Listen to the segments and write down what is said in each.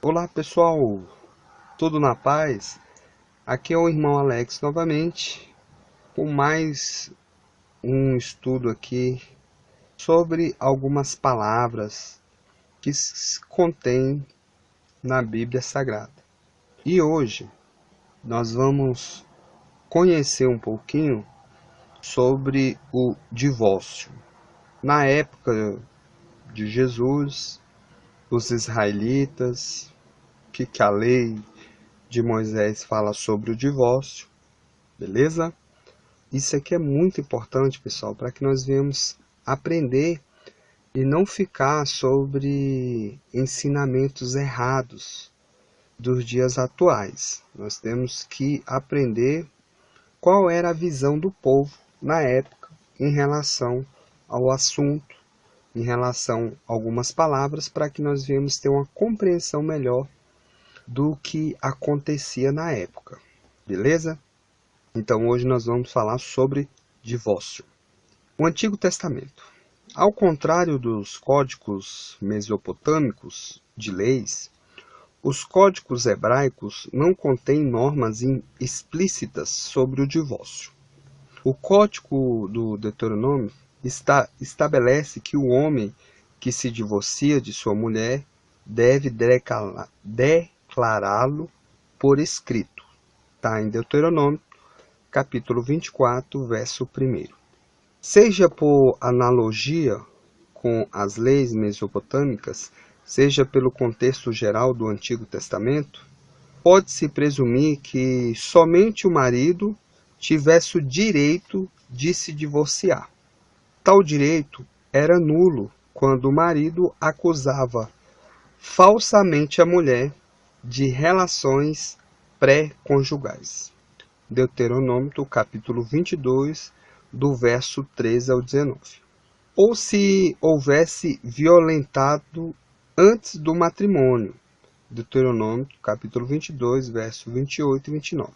Olá pessoal, tudo na paz? Aqui é o irmão Alex novamente, com mais um estudo aqui sobre algumas palavras que se contém na Bíblia Sagrada. E hoje nós vamos conhecer um pouquinho sobre o divórcio. Na época de Jesus, os israelitas, que a lei de Moisés fala sobre o divórcio, beleza? Isso aqui é muito importante, pessoal, para que nós venhamos aprender e não ficar sobre ensinamentos errados dos dias atuais. Nós temos que aprender qual era a visão do povo na época em relação ao assunto, em relação a algumas palavras, para que nós venhamos ter uma compreensão melhor do que acontecia na época, beleza? Então hoje nós vamos falar sobre divórcio. O Antigo Testamento. Ao contrário dos códigos mesopotâmicos de leis, os códigos hebraicos não contêm normas explícitas sobre o divórcio. O Código do Deuteronômio estabelece que o homem que se divorcia de sua mulher deve declará-lo por escrito. Está em Deuteronômio, capítulo 24, verso 1. Seja por analogia com as leis mesopotâmicas, seja pelo contexto geral do Antigo Testamento, pode-se presumir que somente o marido tivesse o direito de se divorciar. Tal direito era nulo quando o marido acusava falsamente a mulher de relações pré-conjugais. Deuteronômio, capítulo 22, do verso 13 ao 19. Ou se houvesse violentado antes do matrimônio. Deuteronômio, capítulo 22, verso 28 e 29.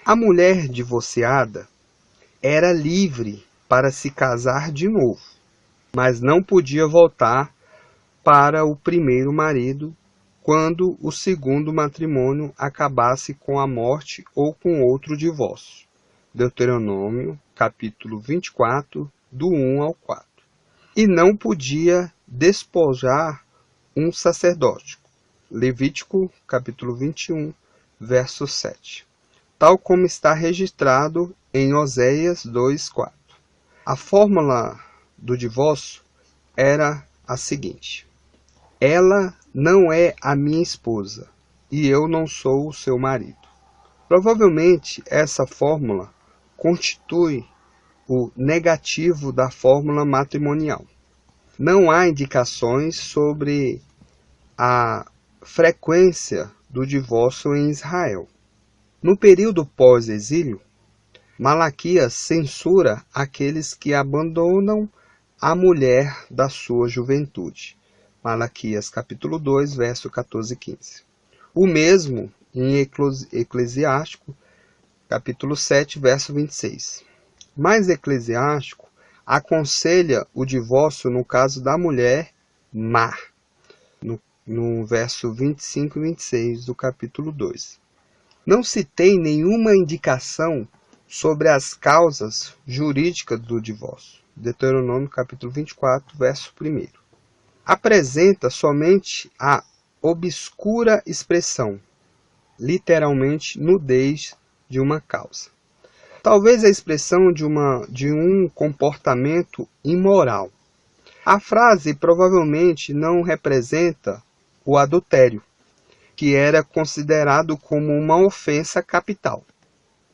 A mulher divorciada era livre para se casar de novo, mas não podia voltar para o primeiro marido quando o segundo matrimônio acabasse com a morte ou com outro divórcio. Deuteronômio, capítulo 24, do 1 ao 4. E não podia despojar um sacerdote. Levítico, capítulo 21, verso 7. Tal como está registrado em Oséias 2:4. A fórmula do divórcio era a seguinte: ela não é a minha esposa e eu não sou o seu marido. Provavelmente essa fórmula constitui o negativo da fórmula matrimonial. Não há indicações sobre a frequência do divórcio em Israel. No período pós-exílio, Malaquias censura aqueles que abandonam a mulher da sua juventude. Malaquias capítulo 2, verso 14 e 15. O mesmo em Eclesiástico, capítulo 7, verso 26. Mas Eclesiástico aconselha o divórcio no caso da mulher má, no verso 25 e 26 do capítulo 2. Não se tem nenhuma indicação sobre as causas jurídicas do divórcio. Deuteronômio capítulo 24, verso 1. Apresenta somente a obscura expressão, literalmente nudez de uma causa. Talvez a expressão de um comportamento imoral. A frase provavelmente não representa o adultério, que era considerado como uma ofensa capital,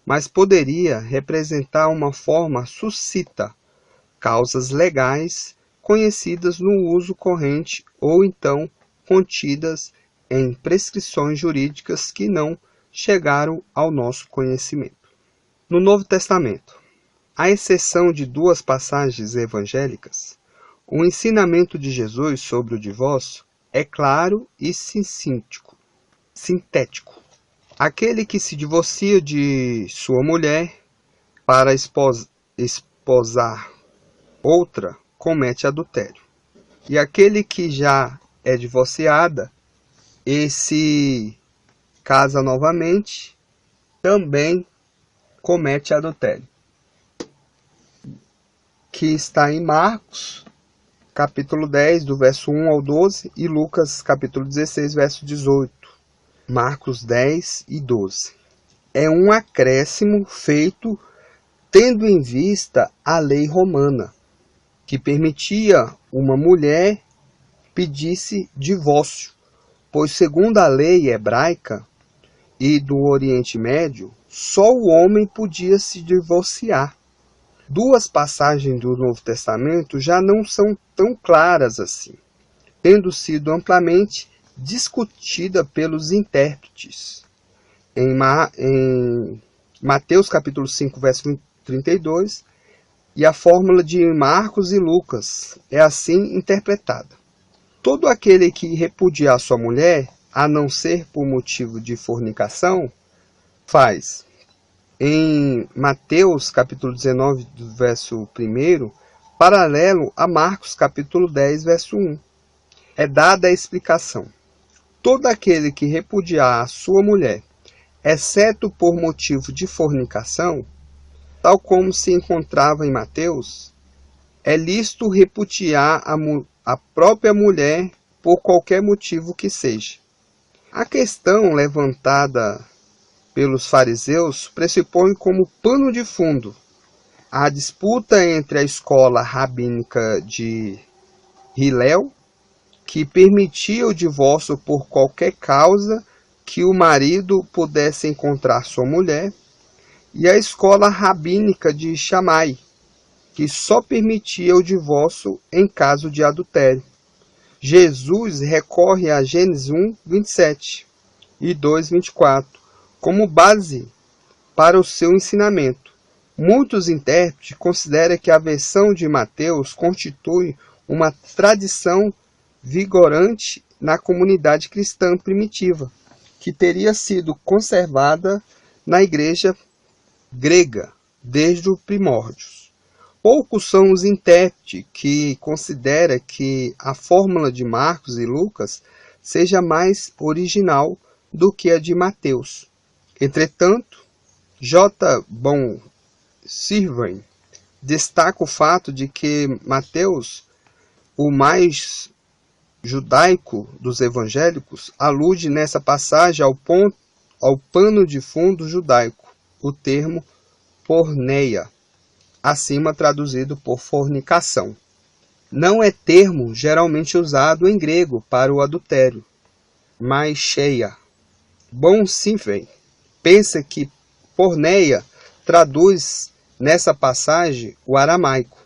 mas poderia representar uma forma suscita causas legais conhecidas no uso corrente ou então contidas em prescrições jurídicas que não chegaram ao nosso conhecimento. No Novo Testamento, à exceção de duas passagens evangélicas, o ensinamento de Jesus sobre o divórcio é claro e sintético. Aquele que se divorcia de sua mulher para esposar outra comete adultério. E aquele que já é divorciada e se casa novamente, também comete adultério. Que está em Marcos, capítulo 10, do verso 1 ao 12, e Lucas, capítulo 16, verso 18. Marcos 10 e 12. É um acréscimo feito tendo em vista a lei romana, que permitia uma mulher pedisse divórcio, pois segundo a lei hebraica e do Oriente Médio, só o homem podia se divorciar. Duas passagens do Novo Testamento já não são tão claras assim, tendo sido amplamente discutida pelos intérpretes. Em Mateus capítulo 5, verso 32, e a fórmula de Marcos e Lucas é assim interpretada: todo aquele que repudiar sua mulher, a não ser por motivo de fornicação, faz. Em Mateus capítulo 19, do verso 1, paralelo a Marcos capítulo 10, verso 1, é dada a explicação: todo aquele que repudiar a sua mulher, exceto por motivo de fornicação, tal como se encontrava em Mateus, é lícito repudiar a própria mulher por qualquer motivo que seja. A questão levantada pelos fariseus pressupõe como pano de fundo a disputa entre a escola rabínica de Hillel, que permitia o divórcio por qualquer causa que o marido pudesse encontrar sua mulher, e a escola rabínica de Shammai, que só permitia o divórcio em caso de adultério. Jesus recorre a Gênesis 1, 27 e 2, 24 como base para o seu ensinamento. Muitos intérpretes consideram que a versão de Mateus constitui uma tradição vigorante na comunidade cristã primitiva, que teria sido conservada na igreja grega desde os primórdios. Poucos são os intérpretes que consideram que a fórmula de Marcos e Lucas seja mais original do que a de Mateus. Entretanto, J. Bon Sirven destaca o fato de que Mateus, o mais judaico dos evangélicos, alude nessa passagem ao pano de fundo judaico, o termo porneia, acima traduzido por fornicação. Não é termo geralmente usado em grego para o adultério, mas cheia. Bon Sirven pensa que porneia traduz nessa passagem o aramaico,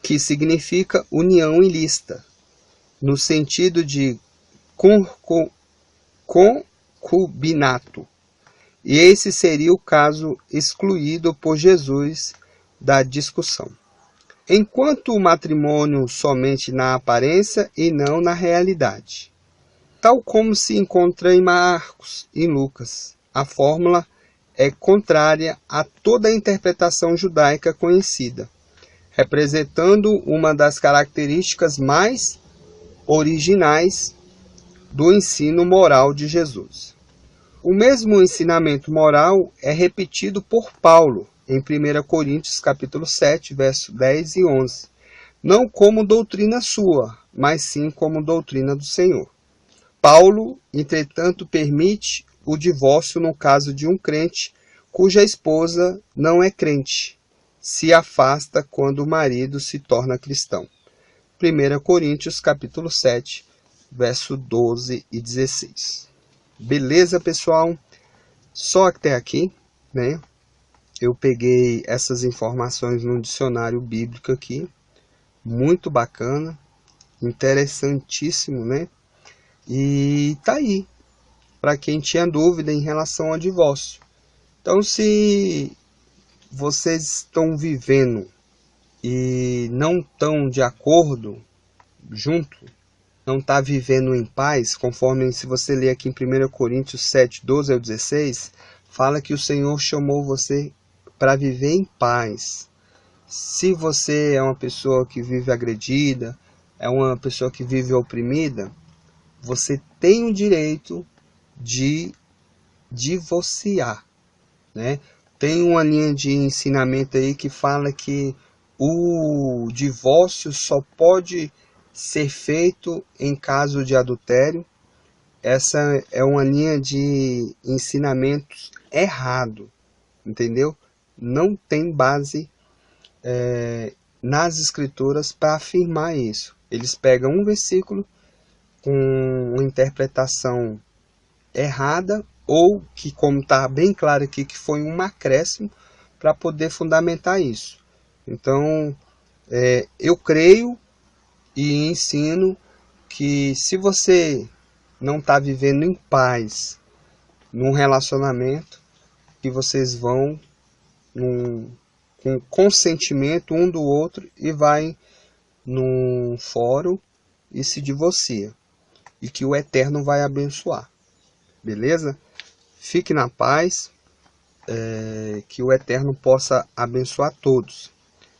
que significa união ilícita, no sentido de concubinato. E esse seria o caso excluído por Jesus da discussão. Enquanto o matrimônio somente na aparência e não na realidade. Tal como se encontra em Marcos e Lucas, a fórmula é contrária a toda a interpretação judaica conhecida, representando uma das características mais originais do ensino moral de Jesus. O mesmo ensinamento moral é repetido por Paulo em 1 Coríntios capítulo 7, versos 10 e 11, não como doutrina sua, mas sim como doutrina do Senhor. Paulo, entretanto, permite o divórcio no caso de um crente cuja esposa não é crente, se afasta quando o marido se torna cristão. 1 Coríntios capítulo 7, verso 12 e 16. Beleza, pessoal? Só até aqui, né? Eu peguei essas informações no dicionário bíblico aqui, muito bacana, interessantíssimo, né? E tá aí, para quem tinha dúvida em relação ao divórcio. Então, se vocês estão vivendo e não estão de acordo junto, não está vivendo em paz, conforme se você ler aqui em 1 Coríntios 7, 12 ao 16, fala que o Senhor chamou você para viver em paz. Se você é uma pessoa que vive agredida, é uma pessoa que vive oprimida, você tem o direito de divorciar, né? Tem uma linha de ensinamento aí que fala que o divórcio só pode ser feito em caso de adultério. Essa é uma linha de ensinamentos errado, entendeu? Não tem base nas escrituras para afirmar isso. Eles pegam um versículo com uma interpretação errada, ou que, como está bem claro aqui, que foi um acréscimo para poder fundamentar isso. Então, eu creio e ensino que se você não está vivendo em paz num relacionamento, que vocês vão com consentimento um do outro e vai num fórum e se divorcia. E que o Eterno vai abençoar. Beleza? Fique na paz. Que o Eterno possa abençoar todos.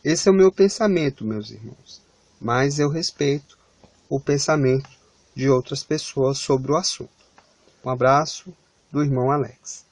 Esse é o meu pensamento, meus irmãos. Mas eu respeito o pensamento de outras pessoas sobre o assunto. Um abraço do irmão Alex.